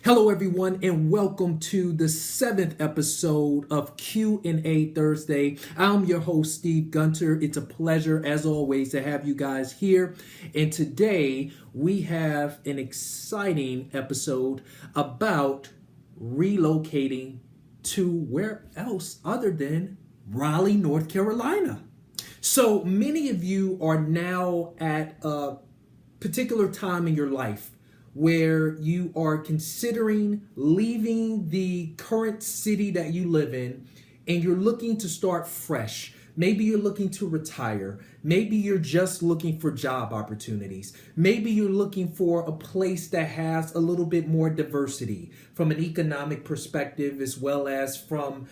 Hello, everyone, and welcome to the 7th episode of Q&A Thursday. I'm your host, Steve Gunter. It's a pleasure, as always, to have you guys here. And today, we have an exciting episode about relocating to where else other than Raleigh, North Carolina. So many of you are now at a particular time in your life where you are considering leaving the current city that you live in and you're looking to start fresh. Maybe you're looking to retire. Maybe you're just looking for job opportunities. Maybe you're looking for a place that has a little bit more diversity from an economic perspective as well as from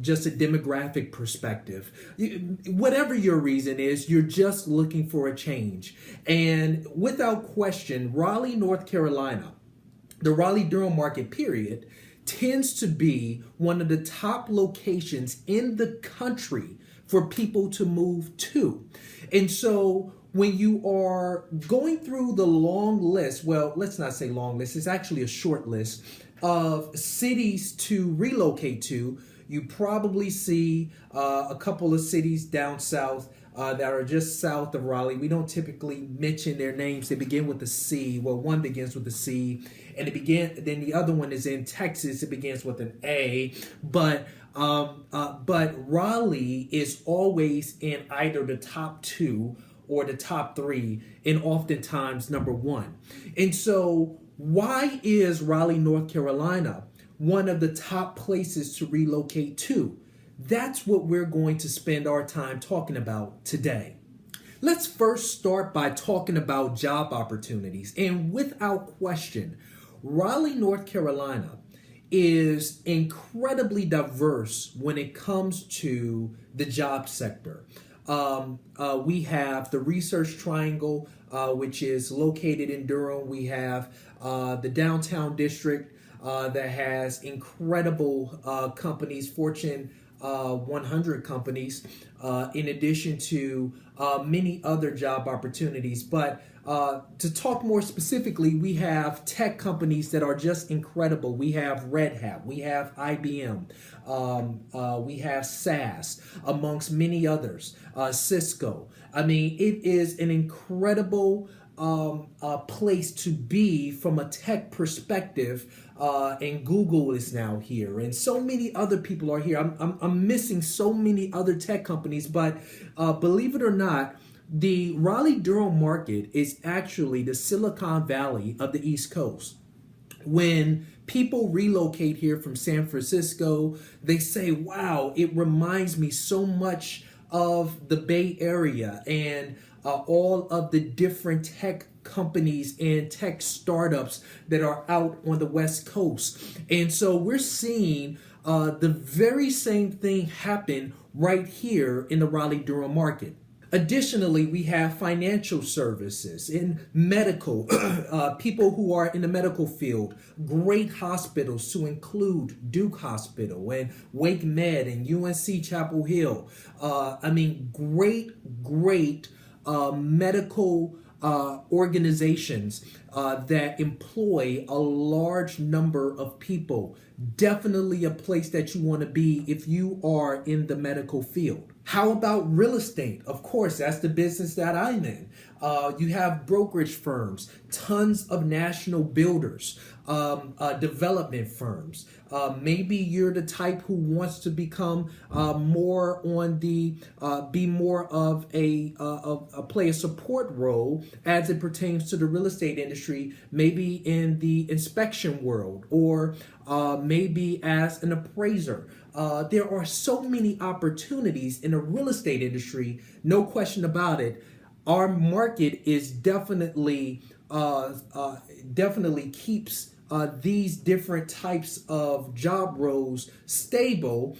just a demographic perspective. Whatever your reason is, you're just looking for a change. And without question, Raleigh, North Carolina, the Raleigh Durham market period, tends to be one of the top locations in the country for people to move to. And so when you are going through the long list, well, let's not say long list, it's actually a short list of cities to relocate to, you probably see a couple of cities down south that are just south of Raleigh. We don't typically mention their names. They begin with a C. Well, one begins with a C, and then the other one is in Texas. It begins with an A. But Raleigh is always in either the top two or the top three, and oftentimes number one. And so, why is Raleigh, North Carolina one of the top places to relocate to? That's what we're going to spend our time talking about today. Let's first start by talking about job opportunities. And without question, Raleigh, North Carolina is incredibly diverse when it comes to the job sector. We have the Research Triangle, which is located in Durham. We have the downtown district that has incredible companies, Fortune 100 companies, in addition to many other job opportunities. But to talk more specifically, we have tech companies that are just incredible. We have Red Hat, we have IBM, we have SAS, amongst many others, Cisco. I mean, it is an incredible place to be from a tech perspective, and Google is now here, and so many other people are here. I'm missing so many other tech companies, but believe it or not, the Raleigh Durham market is actually the Silicon Valley of the East Coast. When people relocate here from San Francisco, they say, wow, it reminds me so much of the Bay Area and all of the different tech companies and tech startups that are out on the West Coast. And so we're seeing the very same thing happen right here in the Raleigh Durham market. Additionally, we have financial services in medical, people who are in the medical field, great hospitals to include Duke Hospital and Wake Med and UNC Chapel Hill. Great medical organizations that employ a large number of people. Definitely a place that you want to be if you are in the medical field. How about real estate? Of course, that's the business that I'm in. You have brokerage firms, tons of national builders, development firms. Maybe you're the type who wants to become more on the, be more of play a support role as it pertains to the real estate industry, maybe in the inspection world, or maybe as an appraiser. There are so many opportunities in the real estate industry, no question about it. Our market is definitely keeps these different types of job roles stable,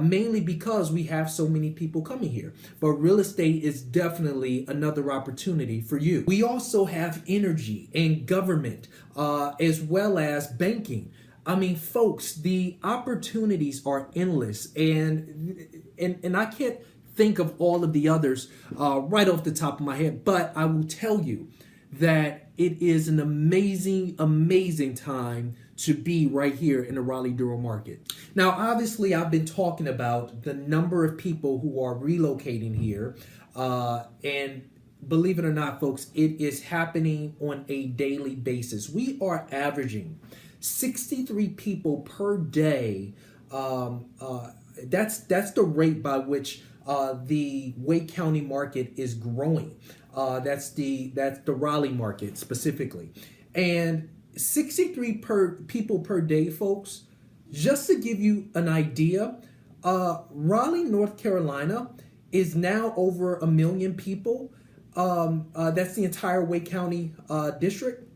mainly because we have so many people coming here. But real estate is definitely another opportunity for you. We also have energy and government, as well as banking. I mean, folks, the opportunities are endless, and I can't think of all of the others right off the top of my head, but I will tell you that it is an amazing, amazing time to be right here in the Raleigh Durham market. Now, obviously, I've been talking about the number of people who are relocating here. And believe it or not, folks, it is happening on a daily basis. We are averaging 63 people per day. That's the rate by which the Wake County market is growing. That's the Raleigh market specifically, and 63 people per day, folks. Just to give you an idea, Raleigh, North Carolina, is now over 1 million people. That's the entire Wake County district,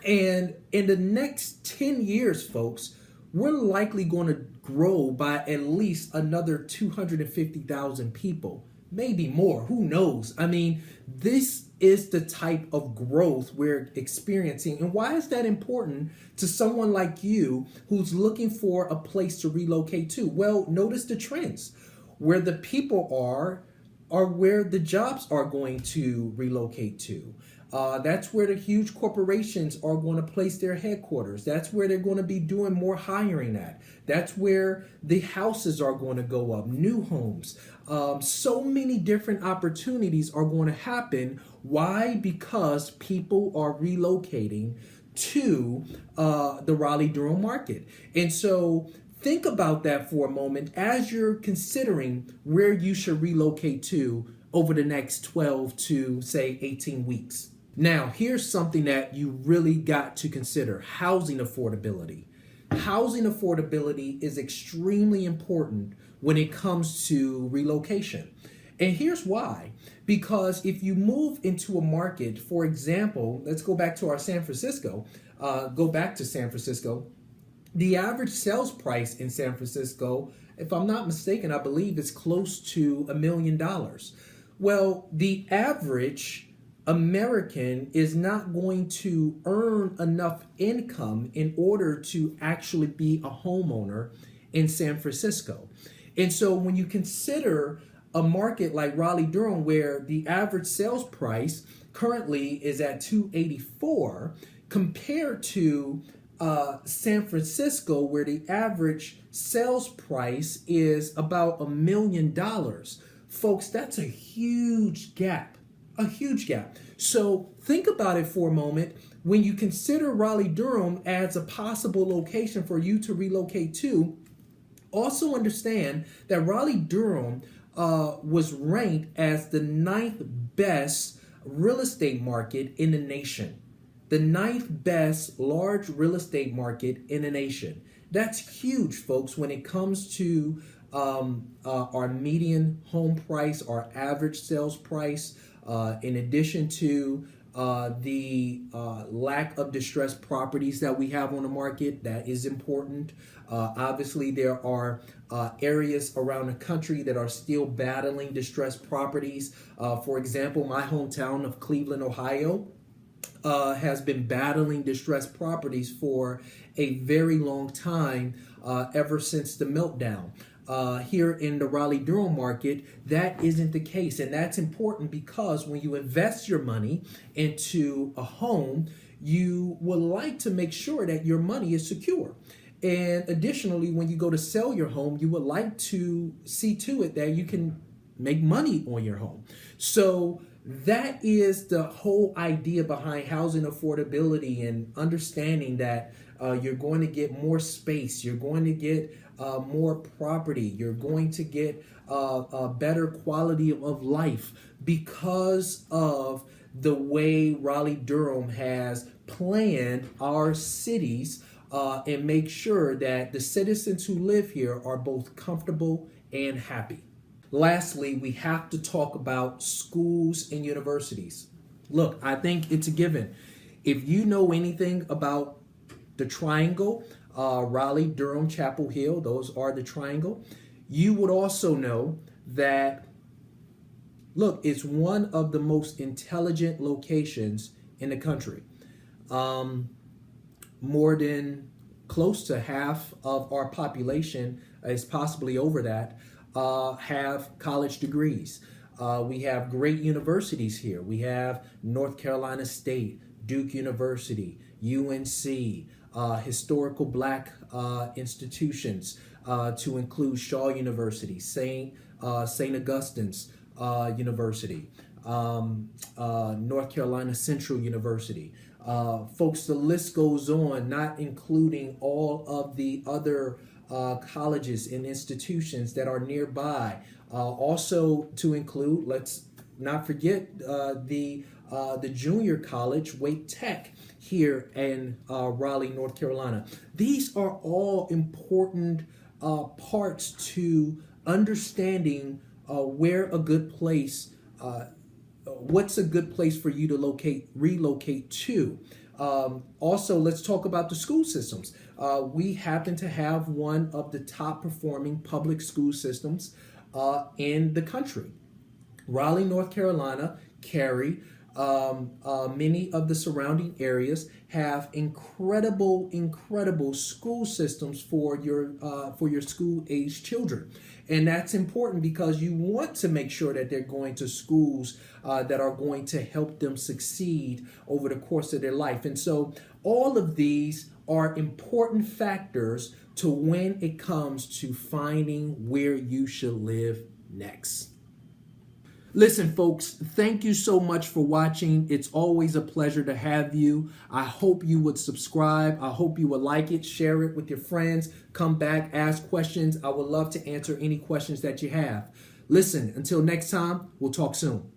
and in the next 10 years, folks, we're likely going to grow by at least another 250,000 people, maybe more. Who knows? I mean, this is the type of growth we're experiencing. And why is that important to someone like you who's looking for a place to relocate to? Well, notice the trends. Where the people are where the jobs are going to relocate to. That's where the huge corporations are going to place their headquarters. That's where they're going to be doing more hiring at. That's where the houses are going to go up, new homes. So many different opportunities are going to happen. Why? Because people are relocating to the Raleigh Durham market. And so think about that for a moment as you're considering where you should relocate to over the next 12 to, say, 18 weeks. Now, here's something that you really got to consider: housing affordability. Housing affordability is extremely important when it comes to relocation. And here's why. Because if you move into a market, for example, let's go back to San Francisco. The average sales price in San Francisco, if I'm not mistaken, I believe is close to $1 million. Well, the average American is not going to earn enough income in order to actually be a homeowner in San Francisco. And so when you consider a market like Raleigh Durham, where the average sales price currently is at $284, compared to San Francisco, where the average sales price is about $1 million, folks, that's a huge gap. A huge gap. So think about it for a moment. When you consider Raleigh Durham as a possible location for you to relocate to, also understand that Raleigh Durham was ranked as the 9th best real estate market in the nation. The 9th best large real estate market in the nation. That's huge, folks, when it comes to our median home price, our average sales price, in addition to the lack of distressed properties that we have on the market. That is important. Obviously, there are areas around the country that are still battling distressed properties. For example, my hometown of Cleveland, Ohio, has been battling distressed properties for a very long time, ever since the meltdown. Here in the Raleigh Durham market, that isn't the case. And that's important because when you invest your money into a home, you would like to make sure that your money is secure. And additionally, when you go to sell your home, you would like to see to it that you can make money on your home. So that is the whole idea behind housing affordability, and understanding that you're going to get more space, you're going to get more property, you're going to get a better quality of life because of the way Raleigh Durham has planned our cities, and make sure that the citizens who live here are both comfortable and happy. Lastly, we have to talk about schools and universities. Look, I think it's a given. If you know anything about the triangle, Raleigh, Durham, Chapel Hill, those are the triangle, you would also know that, look, it's one of the most intelligent locations in the country. More than close to half of our population, is possibly over that, have college degrees. We have great universities here. We have North Carolina State, Duke University, UNC, historical black institutions to include Shaw University, St. Augustine's University, North Carolina Central University. Folks, the list goes on, not including all of the other colleges and institutions that are nearby. Also to include, let's not forget the junior college, Wake Tech, here in Raleigh, North Carolina. These are all important parts to understanding where a good place, what's a good place for you to relocate to. Also, let's talk about the school systems. We happen to have one of the top performing public school systems in the country. Raleigh, North Carolina, Cary, many of the surrounding areas have incredible school systems for your school-aged children. And that's important because you want to make sure that they're going to schools that are going to help them succeed over the course of their life. And so all of these are important factors to when it comes to finding where you should live next. Listen, folks, thank you so much for watching. It's always a pleasure to have you. I hope you would subscribe. I hope you would like it, share it with your friends, come back, ask questions. I would love to answer any questions that you have. Listen, until next time, we'll talk soon.